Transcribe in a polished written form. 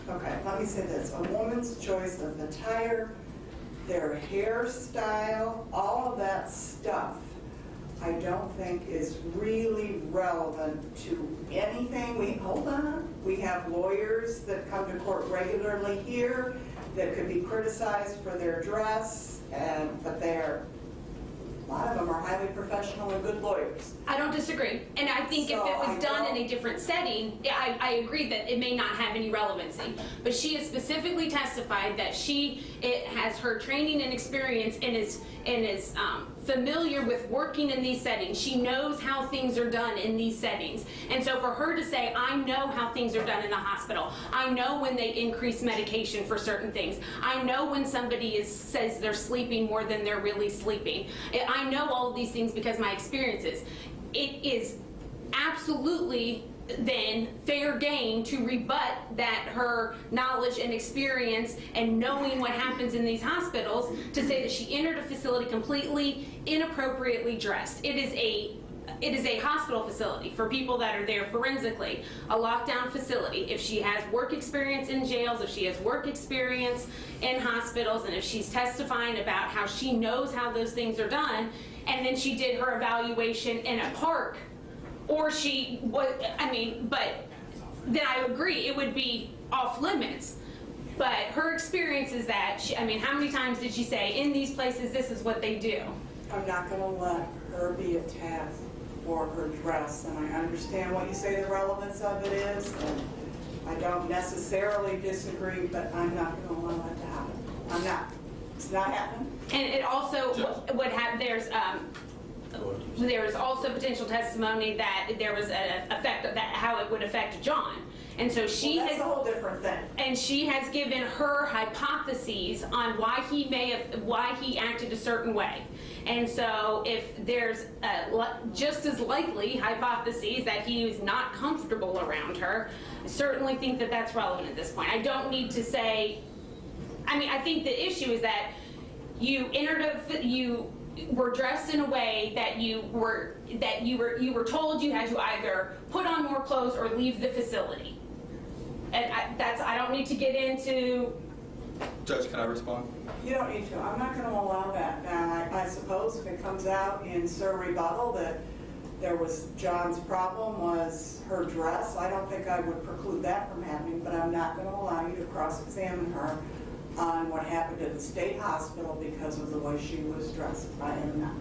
correct. Okay, let me say this. A woman's choice of attire, their hairstyle, all of that stuff, I don't think is really relevant to anything. Hold on, we have lawyers that come to court regularly here that could be criticized for their dress, but a lot of them are highly professional and good lawyers. I don't disagree. And I think if it was done in a different setting, I agree that it may not have any relevancy. But she has specifically testified that it has her training and experience and is familiar with working in these settings. She knows how things are done in these settings. And so for her to say, I know how things are done in the hospital. I know when they increase medication for certain things. I know when somebody says they're sleeping more than they're really sleeping. I know all of these things because of my experiences. It is absolutely then fair game to rebut that her knowledge and experience and knowing what happens in these hospitals to say that she entered a facility completely inappropriately dressed. It is a hospital facility for people that are there forensically, a lockdown facility. If she has work experience in jails, if she has work experience in hospitals, and if she's testifying about how she knows how those things are done, and then she did her evaluation in a park, or she was, but then I agree it would be off limits. But her experience is that, how many times did she say, in these places, this is what they do? I'm not going to let her be attacked for her dress, and I understand what you say the relevance of it is, and I don't necessarily disagree, but I'm not going to allow that to happen. I'm not. It's not happening. And it also would have, there's also potential testimony that there was an effect of that, how it would affect John. And so she that's a whole different thing. And she has given her hypotheses on why he acted a certain way. And so if there's just as likely hypotheses that he was not comfortable around her, I certainly think that that's relevant at this point. I don't need to say, I think the issue is that you were dressed in a way that you were told you had to either put on more clothes or leave the facility. And I don't need to get into. Judge, can I respond? You don't need to. I'm not going to allow that. Now, I suppose if it comes out in Sir rebuttal that John's problem was her dress, I don't think I would preclude that from happening, but I'm not going to allow you to cross-examine her on what happened at the state hospital because of the way she was dressed. I am not.